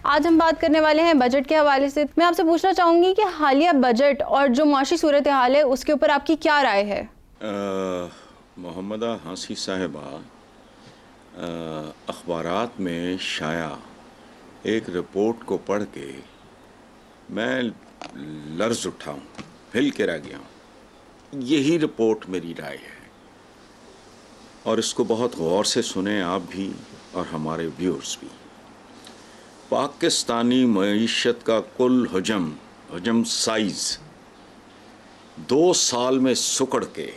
آج ہم بات کرنے والے ہیں بجٹ کے حوالے سے. میں آپ سے پوچھنا چاہوں گی کہ حالیہ بجٹ اور جو معاشی صورتحال ہے اس کے اوپر آپ کی کیا رائے ہے؟ محمدہ ہنسی صاحبہ، اخبارات میں شائع ایک رپورٹ کو پڑھ کے میں لرز اٹھا ہوں، ہل کے رہ گیا ہوں. یہی رپورٹ میری رائے ہے اور اس کو بہت غور سے سنیں آپ بھی اور ہمارے ویورز بھی. پاکستانی معیشت کا کل حجم سائز 2 سال میں سکڑ کے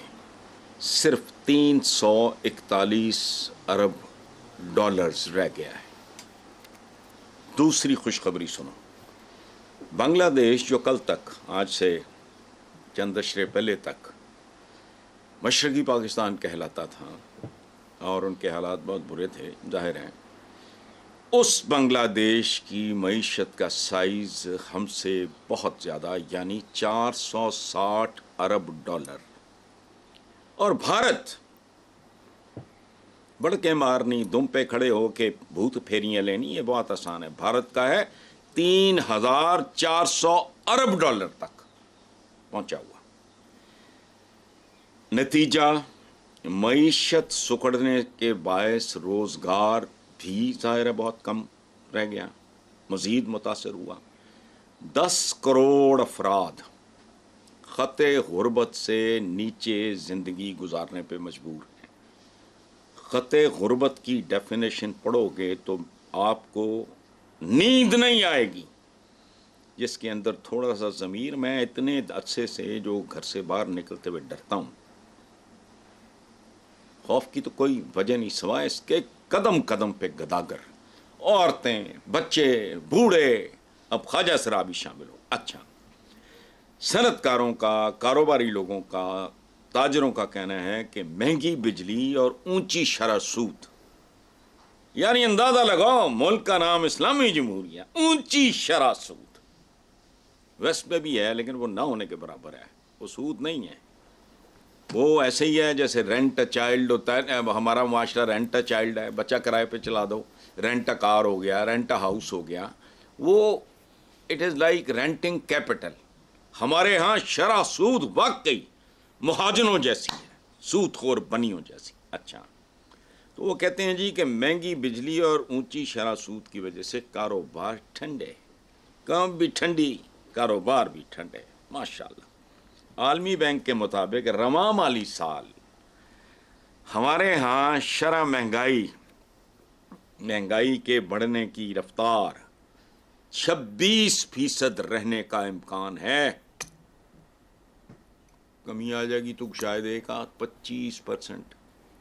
صرف 341 ارب ڈالرز رہ گیا ہے. دوسری خوشخبری سنو. بنگلہ دیش جو کل تک، آج سے چند اشرے پہلے تک مشرقی پاکستان کہلاتا تھا اور ان کے حالات بہت برے تھے ظاہر ہیں، اس بنگلہ دیش کی معیشت کا سائز ہم سے بہت زیادہ، یعنی 460 ارب ڈالر. اور بھارت بڑھ کے مارنی، دم پہ کھڑے ہو کے بھوت پھیریاں لینی، یہ بہت آسان ہے. بھارت کا ہے 3400 ارب ڈالر تک پہنچا ہوا. نتیجہ، معیشت سکڑنے کے باعث روزگار بھی ظاہر ہے بہت کم رہ گیا، مزید متاثر ہوا. 10 کروڑ افراد خط غربت سے نیچے زندگی گزارنے پہ مجبور ہیں. خط غربت کی ڈیفینیشن پڑھو گے تو آپ کو نیند نہیں آئے گی جس کے اندر تھوڑا سا ضمیر. میں اتنے عرصے سے جو گھر سے باہر نکلتے ہوئے ڈرتا ہوں، خوف کی تو کوئی وجہ نہیں سوائے اس کے قدم قدم پہ گداگر، عورتیں، بچے، بوڑھے، اب خواجہ سرا بھی شامل ہو. اچھا، صنعت کاروں کا، کاروباری لوگوں کا، تاجروں کا کہنا ہے کہ مہنگی بجلی اور اونچی شرح سود، یعنی اندازہ لگاؤ، ملک کا نام اسلامی جمہوریہ، اونچی شرح سود ویسٹ میں بھی ہے لیکن وہ نہ ہونے کے برابر ہے. وہ سود نہیں ہے، وہ ایسے ہی ہے جیسے رینٹ اے چائلڈ ہوتا ہے. ہمارا معاشرہ رینٹ اے چائلڈ ہے، بچہ کرائے پہ چلا دو، رینٹ اے کار ہو گیا، رینٹ اے ہاؤس ہو گیا. وہ it is like renting capital. ہمارے ہاں شرح سود واقعی مہاجنوں جیسی ہے، سود خور بنیوں جیسی. اچھا، تو وہ کہتے ہیں جی کہ مہنگی بجلی اور اونچی شرح سود کی وجہ سے کاروبار ٹھنڈے، کام بھی ٹھنڈی، کاروبار بھی ٹھنڈے. ماشاءاللہ. عالمی بینک کے مطابق رواں مالی سال ہمارے ہاں شرح مہنگائی کے بڑھنے کی رفتار 26% رہنے کا امکان ہے. کمی آ جائے گی تو شاید 25%،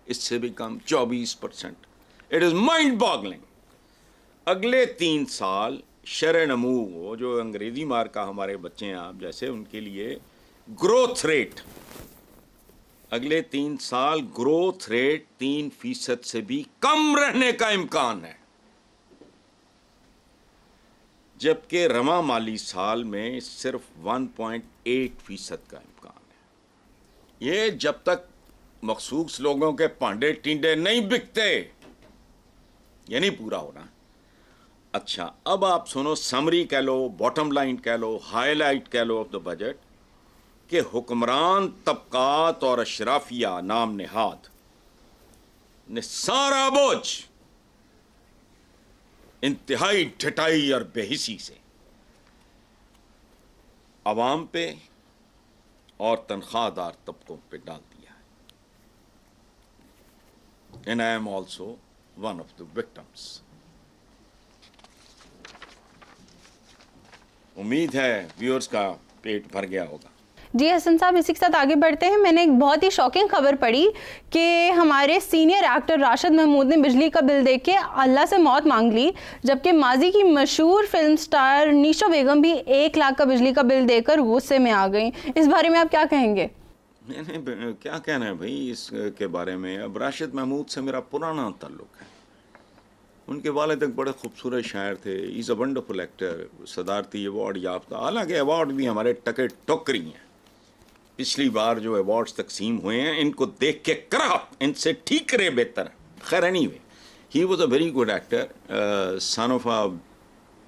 اس سے بھی کم 24%. It is mind boggling. اگلے 3 سال شرح نمو، وہ جو انگریزی مار کا ہمارے بچے ہیں آپ جیسے، ان کے لیے گروتھ ریٹ، اگلے 3 سال گروتھ ریٹ 3% سے بھی کم رہنے کا امکان ہے، جبکہ رواں مالی سال میں صرف 1.8% کا امکان ہے. یہ جب تک مخصوص لوگوں کے پانڈے ٹینڈے نہیں بکتے یہ نہیں پورا ہونا. اچھا، اب آپ سنو، سمری کہہ لو، باٹم لائن کہہ لو، ہائی لائٹ کہہ لو آف دا بجٹ، کہ حکمران طبقات اور اشرافیہ نام نہاد نے سارا بوجھ انتہائی ڈھٹائی اور بے حسی سے عوام پہ اور تنخواہ دار طبقوں پہ ڈال دیا ہے. And I am also one of the victims. امید ہے ویورز کا پیٹ بھر گیا ہوگا. جی حسن صاحب، اسی کے ساتھ آگے بڑھتے ہیں. میں نے ایک بہت ہی شاکنگ خبر پڑھی کہ ہمارے سینئر ایکٹر راشد محمود نے بجلی کا بل دیکھ کے اللہ سے موت مانگ لی، جبکہ ماضی کی مشہور فلم سٹار نیشا بیگم بھی 1 لاکھ کا بجلی کا بل دے کر غصے میں آ گئیں. اس بارے میں آپ کیا کہیں گے؟ میں نے کیا کہنا ہے بھائی اس کے بارے میں. اب راشد محمود سے میرا پرانا تعلق ہے. ان کے والد ایک بڑے خوبصورت شاعر تھے. ایز اے ونڈرفل ایکٹر، صدارتی ایوارڈ یافتہ. حالانکہ ایوارڈ بھی ہمارے ٹکے ٹوکری ہیں. پچھلی بار جو ایوارڈز تقسیم ہوئے ہیں ان کو دیکھ کے کراہت، ان سے ٹھیکرے بہتر ہیں. خیر anyway, he was a very good actor, son of a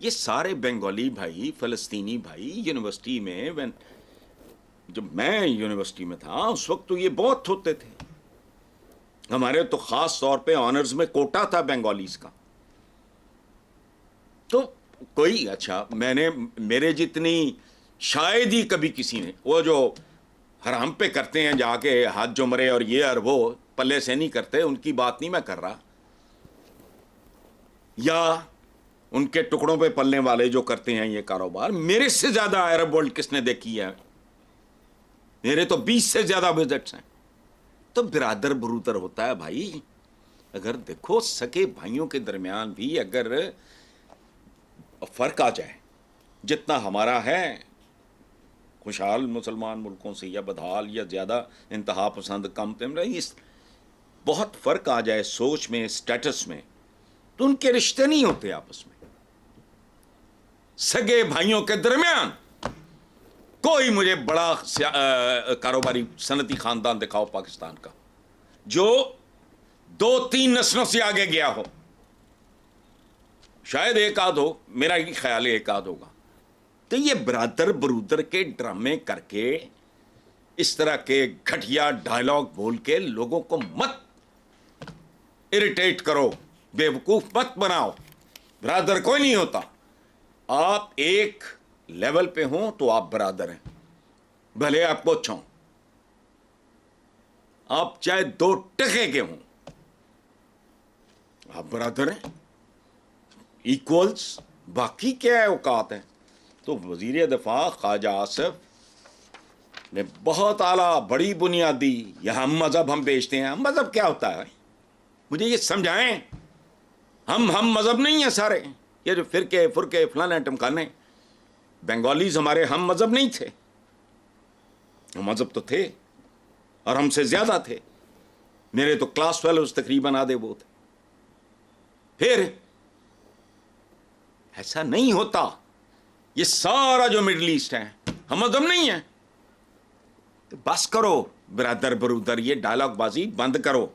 یہ سارے بنگالی بھائی، فلسطینی بھائی یونیورسٹی میں، جب میں یونیورسٹی میں تھا اس وقت تو یہ بہت ہوتے تھے. ہمارے تو خاص طور پہ آنرز میں کوٹا تھا بنگالیز کا. تو کوئی اچھا، میں نے میرے جتنی شاید ہی کبھی کسی نے وہ جو حرام پہ کرتے ہیں جا کے حج عمرے اور یہ اور وہ پلے سے نہیں کرتے، ان کی بات نہیں میں کر رہا، یا ان کے ٹکڑوں پہ پلنے والے جو کرتے ہیں یہ کاروبار. میرے سے زیادہ عرب ورلڈ کس نے دیکھی ہے؟ میرے تو 20 سے زیادہ وزٹس ہیں. تو برادر برودر ہوتا ہے بھائی. اگر دیکھو سکے بھائیوں کے درمیان بھی اگر فرق آ جائے جتنا ہمارا ہے خوشحال مسلمان ملکوں سے، یا بدحال یا زیادہ انتہا پسند کم تم رہی، بہت فرق آ جائے سوچ میں، سٹیٹس میں، تو ان کے رشتے نہیں ہوتے آپس میں. سگے بھائیوں کے درمیان کوئی مجھے بڑا کاروباری صنعتی خاندان دکھاؤ پاکستان کا جو 2-3 نسلوں سے آگے گیا ہو. شاید ایک آدھ ہو، میرا یہ خیال ہے ایک آدھ ہوگا. تو یہ برادر برودر کے ڈرامے کر کے، اس طرح کے گھٹیا ڈائلاگ بول کے لوگوں کو مت اریٹیٹ کرو، بے وقوف مت بناؤ. برادر کوئی نہیں ہوتا. آپ ایک لیول پہ ہوں تو آپ برادر ہیں، بھلے آپ کو اچھا ہوں. آپ چاہے 2 ٹکے کے ہوں، آپ برادر ہیں، ایکولز. باقی کیا ہے اوقات ہے. تو وزیر دفاع خواجہ آصف نے بہت اعلیٰ بڑی بنیادی، یہ ہم مذہب ہم بیچتے ہیں. ہم مذہب کیا ہوتا ہے مجھے یہ سمجھائیں. ہم مذہب نہیں ہیں سارے. یہ جو فرقے فلانے ٹمکانے، بنگالیز ہمارے ہم مذہب نہیں تھے. ہم مذہب تو تھے اور ہم سے زیادہ تھے. میرے تو کلاس فیلوز تقریباً آدھے وہ تھے. پھر ایسا نہیں ہوتا. یہ سارا جو مڈل ایسٹ ہے ہم مذہب نہیں ہے. بس کرو برادر برودر، یہ ڈائلاگ بازی بند کرو.